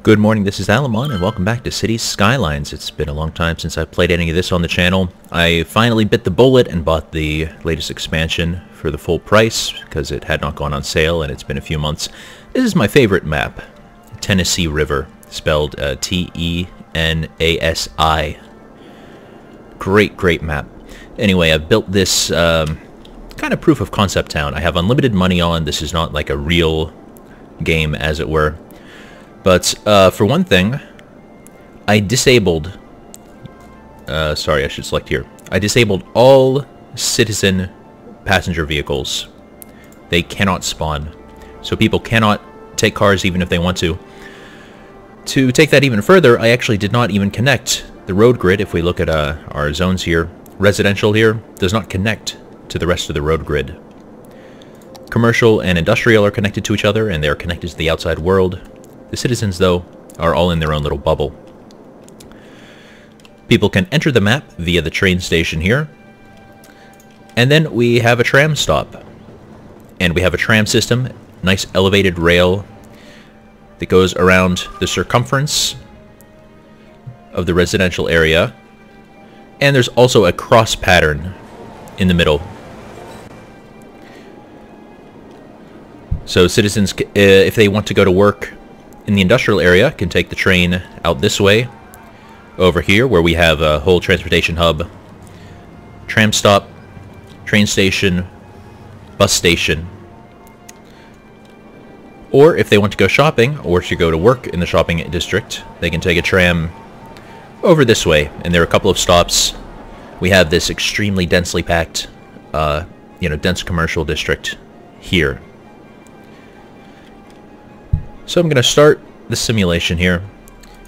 Good morning, this is Alamon, and welcome back to Cities Skylines. It's been a long time since I've played any of this on the channel. I finally bit the bullet and bought the latest expansion for the full price, because it had not gone on sale and it's been a few months. This is my favorite map, Tennessee River, spelled T-E-N-A-S-I. Great map. Anyway, I've built this kind of proof of concept town. I have unlimited money on. This is not like a real game, as it were. But for one thing, I disabled, sorry, I should select here. I disabled all citizen passenger vehicles. They cannot spawn. So people cannot take cars even if they want to. To take that even further, I actually did not even connect the road grid. If we look at our zones here, residential here does not connect to the rest of the road grid. Commercial and industrial are connected to each other, and they're connected to the outside world. The citizens, though, are all in their own little bubble. People can enter the map via the train station here. And then we have a tram stop. And we have a tram system, nice elevated rail that goes around the circumference of the residential area. And there's also a cross pattern in the middle. So citizens, if they want to go to work in the industrial area, can take the train out this way, over here, where we have a whole transportation hub, tram stop, train station, bus station. Or if they want to go shopping, or to go to work in the shopping district, they can take a tram over this way, and there are a couple of stops. We have this extremely densely packed, dense commercial district here. So I'm going to start the simulation here.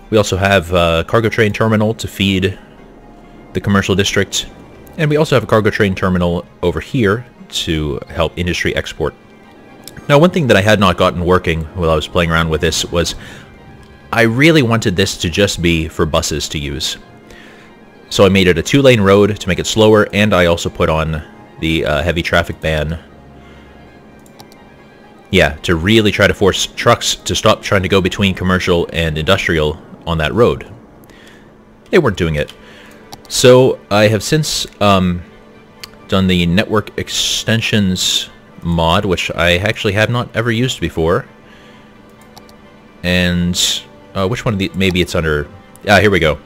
We also have a cargo train terminal to feed the commercial district. And we also have a cargo train terminal over here to help industry export. Now, one thing that I had not gotten working while I was playing around with this was I really wanted this to just be for buses to use. So I made it a 2-lane road to make it slower, and I also put on the heavy traffic ban. Yeah, to really try to force trucks to stop trying to go between commercial and industrial on that road. They weren't doing it. So I have since done the network extensions mod, which I actually have not ever used before. And which one of the, maybe it's under, here we go.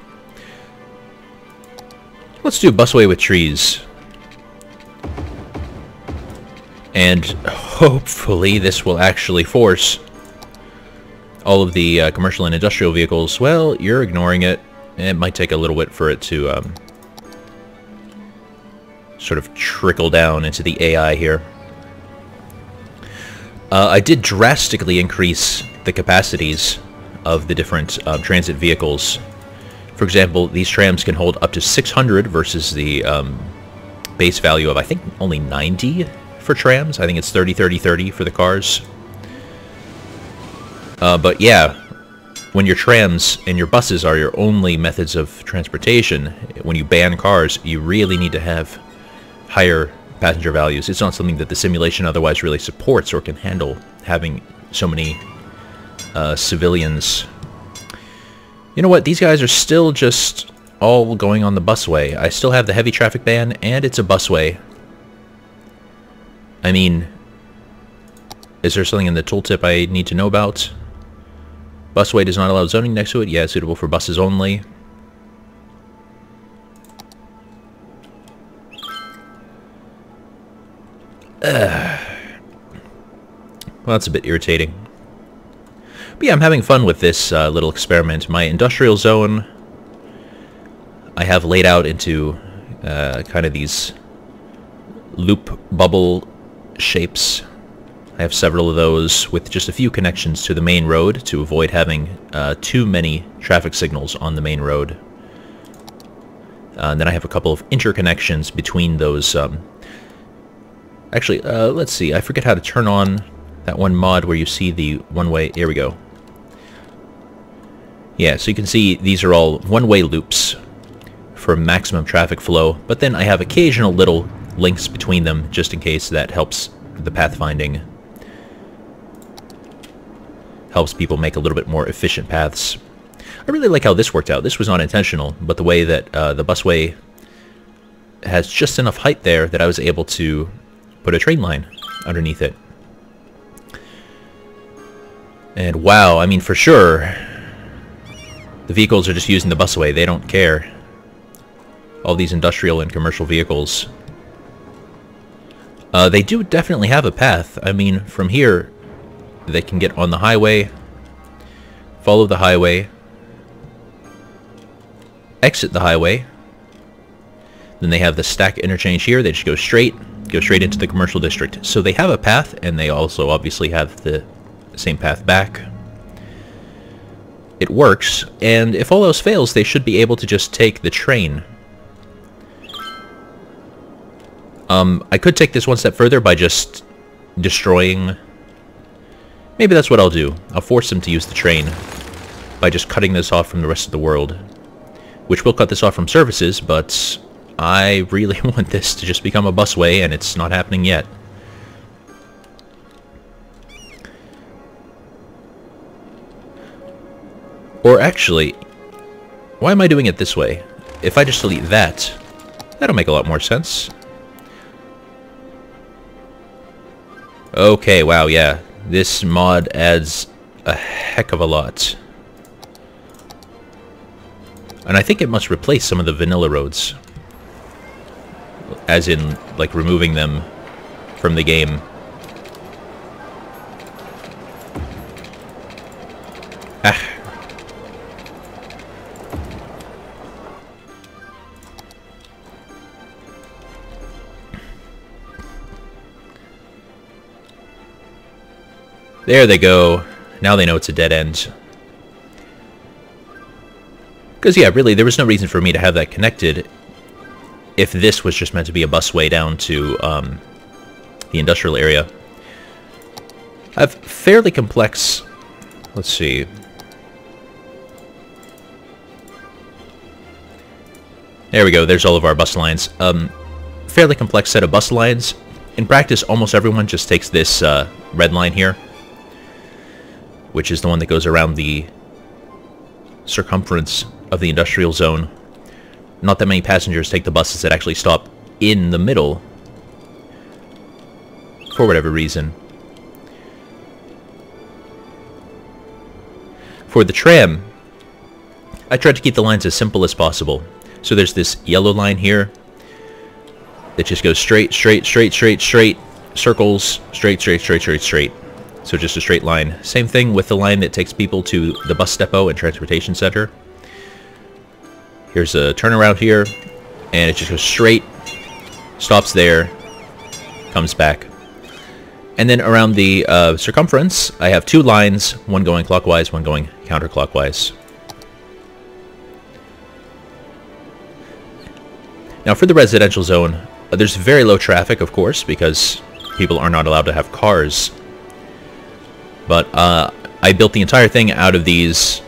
Let's do a busway with trees. And hopefully this will actually force all of the commercial and industrial vehicles. Well, you're ignoring it. It might take a little bit for it to sort of trickle down into the AI here. I did drastically increase the capacities of the different transit vehicles. For example, these trams can hold up to 600 versus the base value of, I think, only 90 for trams. I think it's 30-30-30 for the cars. But yeah, when your trams and your buses are your only methods of transportation, when you ban cars, you really need to have higher passenger values. It's not something that the simulation otherwise really supports or can handle, having so many civilians. You know what? These guys are still just all going on the busway. I still have the heavy traffic ban, and it's a busway. I mean, is there something in the tooltip I need to know about? Busway does not allow zoning next to it. Yeah, suitable for buses only. Well, that's a bit irritating. But yeah, I'm having fun with this little experiment. My industrial zone I have laid out into kind of these loop bubble shapes. I have several of those with just a few connections to the main road to avoid having too many traffic signals on the main road. And then I have a couple of interconnections between those. Actually, let's see. I forget how to turn on that one mod where you see the one-way. Here we go. Yeah, so you can see these are all one-way loops for maximum traffic flow. But then I have occasional little links between them just in case that helps the pathfinding. helps people make a little bit more efficient paths. I really like how this worked out. This was not intentional, but the way that the busway has just enough height there that I was able to put a train line underneath it. And wow, I mean, for sure, the vehicles are just using the busway. They don't care. All these industrial and commercial vehicles. They do definitely have a path. I mean, from here, they can get on the highway, follow the highway, exit the highway. Then they have the stack interchange here. They just go straight into the commercial district. So they have a path, and they also obviously have the same path back. It works, and if all else fails, they should be able to just take the train. I could take this one step further by just destroying... Maybe that's what I'll do. I'll force them to use the train by just cutting this off from the rest of the world. Which will cut this off from services, but I really want this to just become a busway, and it's not happening yet. Or actually, why am I doing it this way? If I just delete that, that'll make a lot more sense. Okay, wow, yeah. This mod adds a heck of a lot. And I think it must replace some of the vanilla roads. As in, like, removing them from the game. Ah. There they go. Now they know it's a dead end. Because, yeah, really, there was no reason for me to have that connected if this was just meant to be a busway down to the industrial area. I have fairly complex... Let's see. There we go. There's all of our bus lines. Fairly complex set of bus lines. In practice, almost everyone just takes this red line here, which is the one that goes around the circumference of the industrial zone. Not that many passengers take the buses that actually stop in the middle, for whatever reason. For the tram, I tried to keep the lines as simple as possible. So there's this yellow line here that just goes straight, straight, straight, straight, straight, circles, straight, straight, straight, straight, straight. So just a straight line. Same thing with the line that takes people to the bus depot and transportation center. Here's a turnaround here, and it just goes straight, stops there, comes back. And then around the circumference, I have two lines, one going clockwise, one going counterclockwise. Now for the residential zone, there's very low traffic, of course, because people are not allowed to have cars. But I built the entire thing out of these,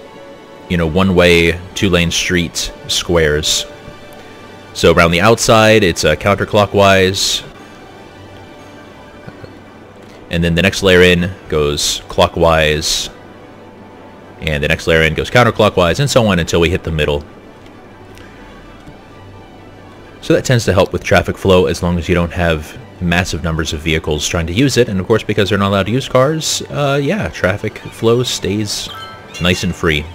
you know, one-way, two-lane street squares. So around the outside, it's counterclockwise. And then the next layer in goes clockwise. And the next layer in goes counterclockwise, and so on until we hit the middle. So that tends to help with traffic flow as long as you don't have massive numbers of vehicles trying to use it. And of course, because they're not allowed to use cars, yeah, traffic flow stays nice and free.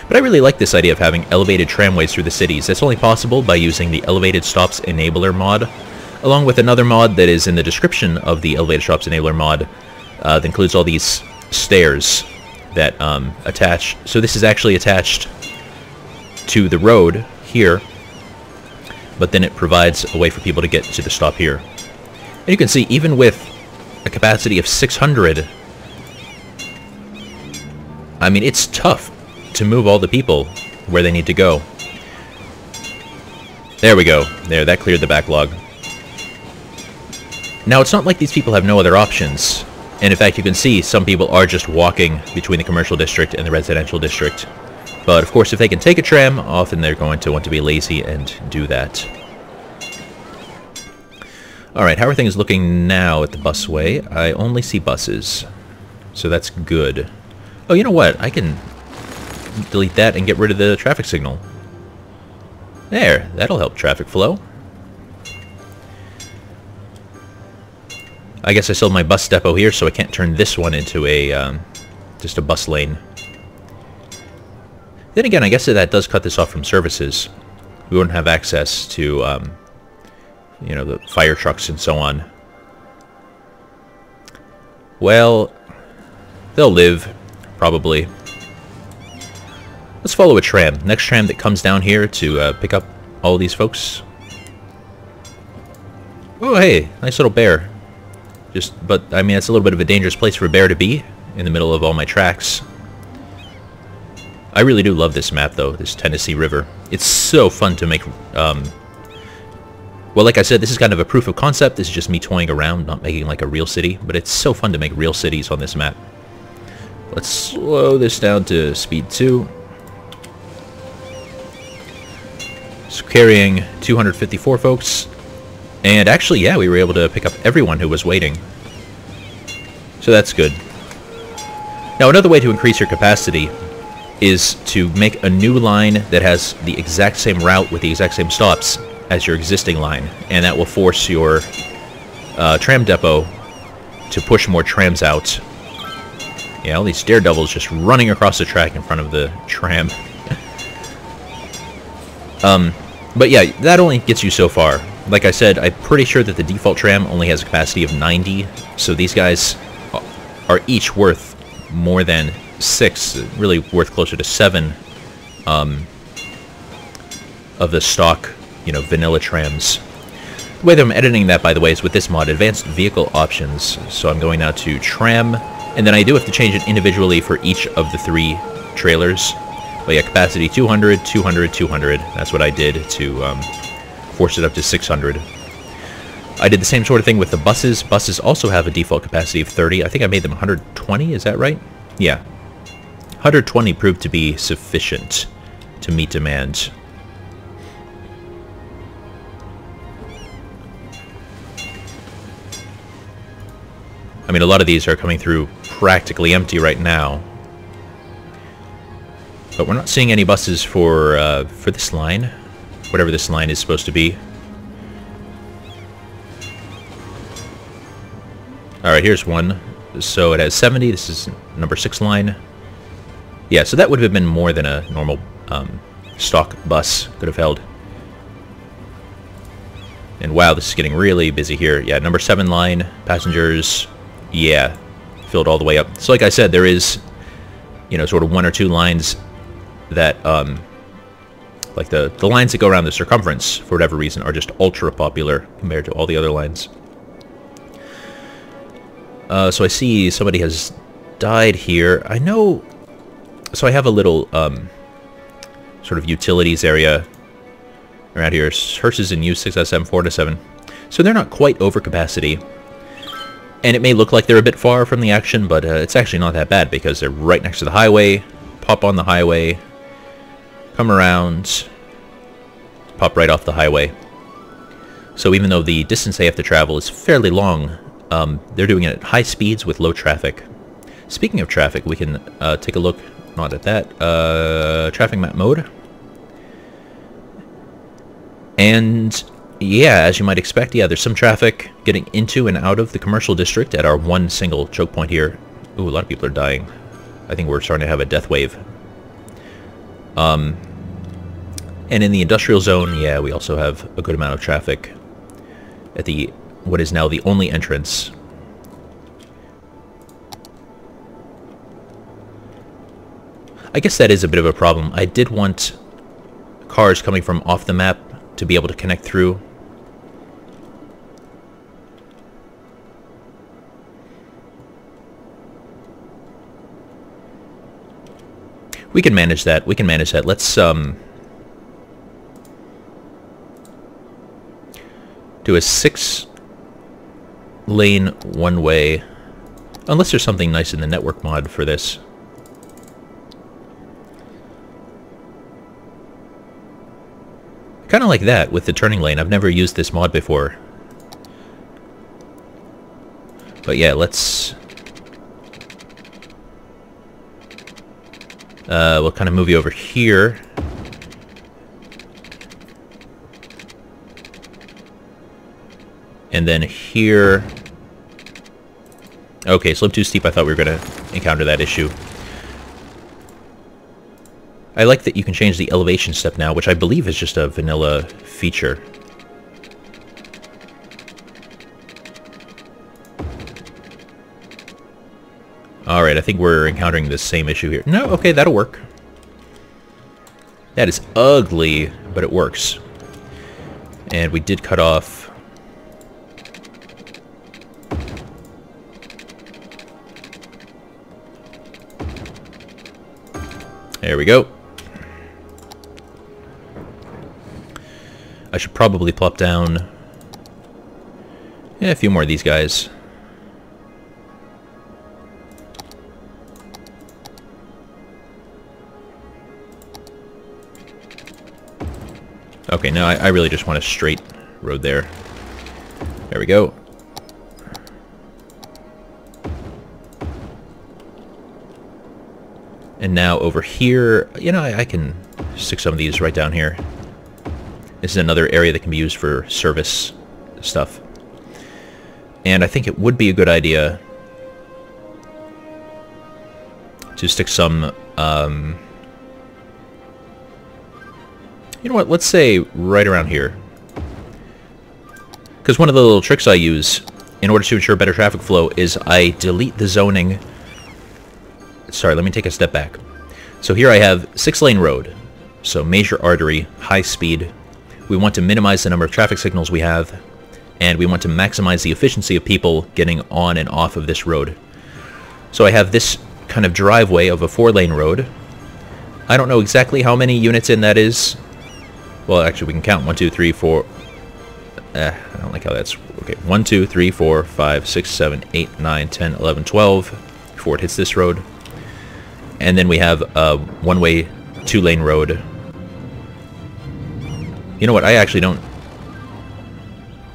But I really like this idea of having elevated tramways through the cities. That's only possible by using the Elevated Stops Enabler mod, along with another mod that is in the description of the Elevated Stops Enabler mod that includes all these stairs that attach. So this is actually attached to the road here, but then it provides a way for people to get to the stop here. And you can see, even with a capacity of 600, I mean, it's tough to move all the people where they need to go. There we go. There, that cleared the backlog. Now, it's not like these people have no other options. And in fact, you can see some people are just walking between the commercial district and the residential district. But of course, if they can take a tram, often they're going to want to be lazy and do that. Alright, how are things looking now at the busway? I only see buses, so that's good. Oh, you know what? I can delete that and get rid of the traffic signal. There, that'll help traffic flow. I guess I still have my bus depot here, so I can't turn this one into a just a bus lane. Then again, I guess that does cut this off from services. We wouldn't have access to, you know, the fire trucks and so on. Well, they'll live, probably. Let's follow a tram. Next tram that comes down here to pick up all these folks. Oh, hey, nice little bear. But, I mean, it's a little bit of a dangerous place for a bear to be, in the middle of all my tracks. I really do love this map, though, this Tennessee River. It's so fun to make, well, like I said, this is kind of a proof of concept. This is just me toying around, not making, like, a real city. But it's so fun to make real cities on this map. Let's slow this down to speed 2. So carrying 254 folks. And actually, yeah, we were able to pick up everyone who was waiting. So that's good. Now, another way to increase your capacity is to make a new line that has the exact same route with the exact same stops as your existing line. And that will force your tram depot to push more trams out. Yeah, all these daredevils just running across the track in front of the tram. But yeah, that only gets you so far. Like I said, I'm pretty sure that the default tram only has a capacity of 90, so these guys are each worth more than 6, really worth closer to 7 of the stock, you know, vanilla trams. The way that I'm editing that, by the way, is with this mod, Advanced Vehicle Options. So I'm going now to Tram, and then I do have to change it individually for each of the 3 trailers. But yeah, capacity 200, 200, 200. That's what I did to force it up to 600. I did the same sort of thing with the buses. Buses also have a default capacity of 30. I think I made them 120, is that right? Yeah. 120 proved to be sufficient to meet demand. I mean, a lot of these are coming through practically empty right now. But we're not seeing any buses for this line. Whatever this line is supposed to be. Alright, here's one. So it has 70. This is number 6 line. Yeah, so that would have been more than a normal stock bus could have held. And wow, this is getting really busy here. Yeah, number 7 line, passengers, yeah, filled all the way up. So like I said, there is, you know, sort of 1 or 2 lines that, like the lines that go around the circumference, for whatever reason, are just ultra popular compared to all the other lines. So I see somebody has died here. I know... So I have a little, sort of utilities area around here. Hearses in use 6 out of 7, 4 to 7. So they're not quite over capacity. And it may look like they're a bit far from the action, but it's actually not that bad because they're right next to the highway. Pop on the highway. Come around. Pop right off the highway. So even though the distance they have to travel is fairly long, they're doing it at high speeds with low traffic. Speaking of traffic, we can take a look, not at that, traffic map mode. And yeah, as you might expect, yeah, there's some traffic getting into and out of the commercial district at our one single choke point here. Ooh, a lot of people are dying. I think we're starting to have a death wave. And in the industrial zone, yeah, we also have a good amount of traffic at the what is now the only entrance. I guess that is a bit of a problem. I did want cars coming from off the map to be able to connect through. We can manage that. We can manage that. Let's do a 6-lane one-way, unless there's something nice in the network mod for this. Kind of like that with the turning lane. I've never used this mod before. But yeah, let's We'll kind of move you over here. And then here... Okay, slope too steep. I thought we were going to encounter that issue. I like that you can change the elevation step now, which I believe is just a vanilla feature. Alright, I think we're encountering the same issue here. No, okay, that'll work. That is ugly, but it works. And we did cut off... There we go. I should probably plop down a few more of these guys. Okay, now I really just want a straight road there. There we go. And now over here, you know, I can stick some of these right down here. This is another area that can be used for service stuff. And I think it would be a good idea to stick some, you know what, let's say right around here. Because one of the little tricks I use in order to ensure better traffic flow is I delete the zoning. Sorry, let me take a step back. So here I have 6-lane road. So major artery, high speed. We want to minimize the number of traffic signals we have. And we want to maximize the efficiency of people getting on and off of this road. So I have this kind of driveway of a 4-lane road. I don't know exactly how many units in that is. Well, actually, we can count 1, 2, 3, 4. I don't like how that's... Okay, 1, 2, 3, 4, 5, 6, 7, 8, 9, 10, 11, 12 before it hits this road. And then we have a one-way, 2-lane road. You know what? I actually don't...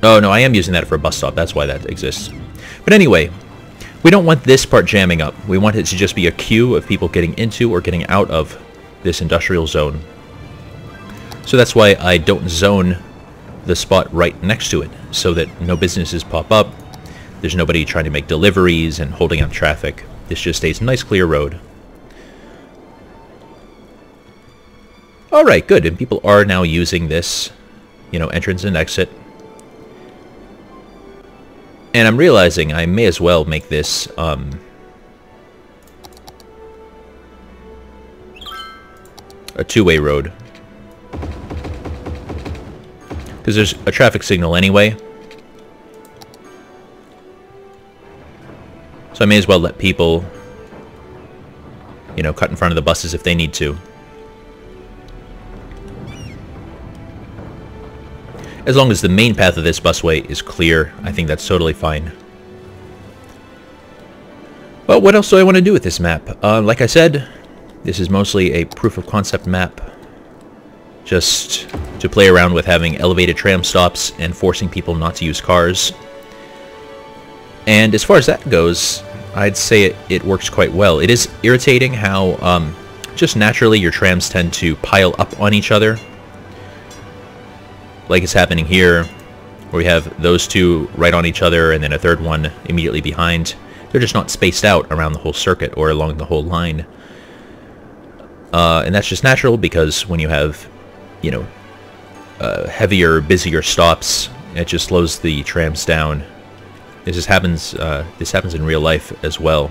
Oh, no, I am using that for a bus stop. That's why that exists. But anyway, we don't want this part jamming up. We want it to just be a queue of people getting into or getting out of this industrial zone. So that's why I don't zone the spot right next to it, so that no businesses pop up. There's nobody trying to make deliveries and holding up traffic. This just stays a nice, clear road. Alright, good. And people are now using this, you know, entrance and exit. And I'm realizing I may as well make this, a 2-way road. Because there's a traffic signal anyway. So I may as well let people, you know, cut in front of the buses if they need to. As long as the main path of this busway is clear, I think that's totally fine. Well, what else do I want to do with this map? Like I said, this is mostly a proof of concept map. Just to play around with having elevated tram stops and forcing people not to use cars. And as far as that goes, I'd say it works quite well. It is irritating how just naturally your trams tend to pile up on each other. Like it's happening here, where we have those two right on each other and then a third one immediately behind. They're just not spaced out around the whole circuit or along the whole line. And that's just natural because when you have, you know, heavier, busier stops, it just slows the trams down. This happens in real life as well.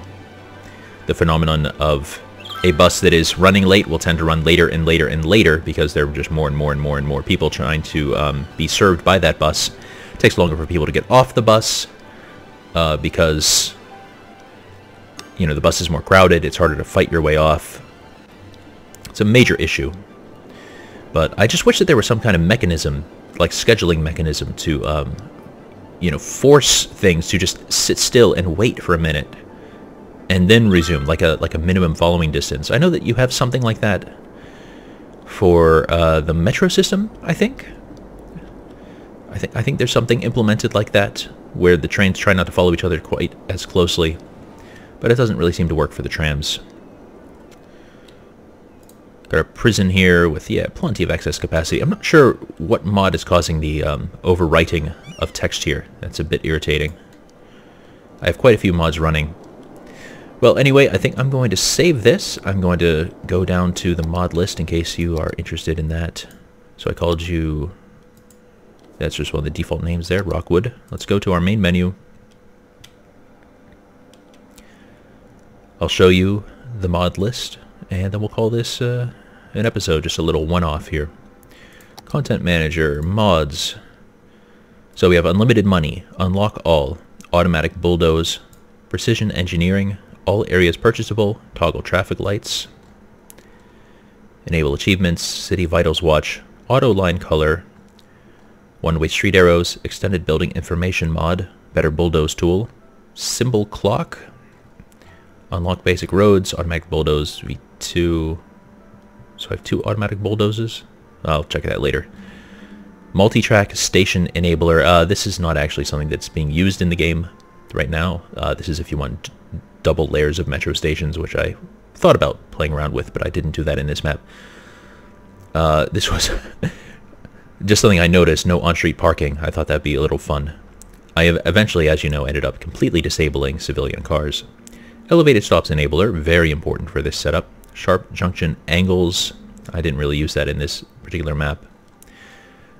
The phenomenon of a bus that is running late will tend to run later and later and later because there are just more and more and more and more people trying to be served by that bus. It takes longer for people to get off the bus because, you know, the bus is more crowded. It's harder to fight your way off. It's a major issue. But I just wish that there was some kind of mechanism, like scheduling mechanism, to, you know, force things to just sit still and wait for a minute, and then resume, like a minimum following distance. I know that you have something like that for the metro system. I think there's something implemented like that where the trains try not to follow each other quite as closely, but it doesn't really seem to work for the trams. Got a prison here with, yeah, plenty of excess capacity. I'm not sure what mod is causing the overwriting of text here. That's a bit irritating. I have quite a few mods running. Well, anyway, I think I'm going to save this. I'm going to go down to the mod list in case you are interested in that. So I called you... That's just one of the default names there, Rockwood. Let's go to our main menu. I'll show you the mod list, and then we'll call this an episode, just a little one-off here. Content Manager, mods. So we have unlimited money, unlock all, automatic bulldoze, precision engineering, all areas purchasable, toggle traffic lights, enable achievements, city vitals watch, auto line color, one-way street arrows, extended building information mod, better bulldoze tool, symbol clock, unlock basic roads, automatic bulldoze V2. So I have 2 automatic bulldozes. I'll check that later. Multi-track station enabler. This is not actually something that's being used in the game right now. This is if you want double layers of metro stations, which I thought about playing around with, but I didn't do that in this map. This was just something I noticed, no on-street parking. I thought that'd be a little fun. I have eventually, as you know, ended up completely disabling civilian cars. Elevated stops enabler, very important for this setup. Sharp junction angles, I didn't really use that in this particular map.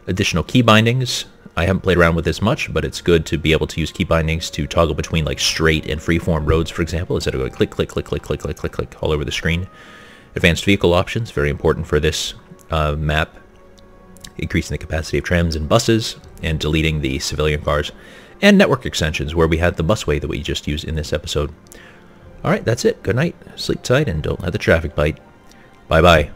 Additional key bindings, I haven't played around with this much, but it's good to be able to use key bindings to toggle between like straight and freeform roads, for example, instead of going click, click, click, click, click, click, click, click all over the screen. Advanced vehicle options, very important for this map. Increasing the capacity of trams and buses, and deleting the civilian cars. And network extensions, where we had the busway that we just used in this episode. Alright, that's it. Good night, sleep tight, and don't let the traffic bite. Bye-bye.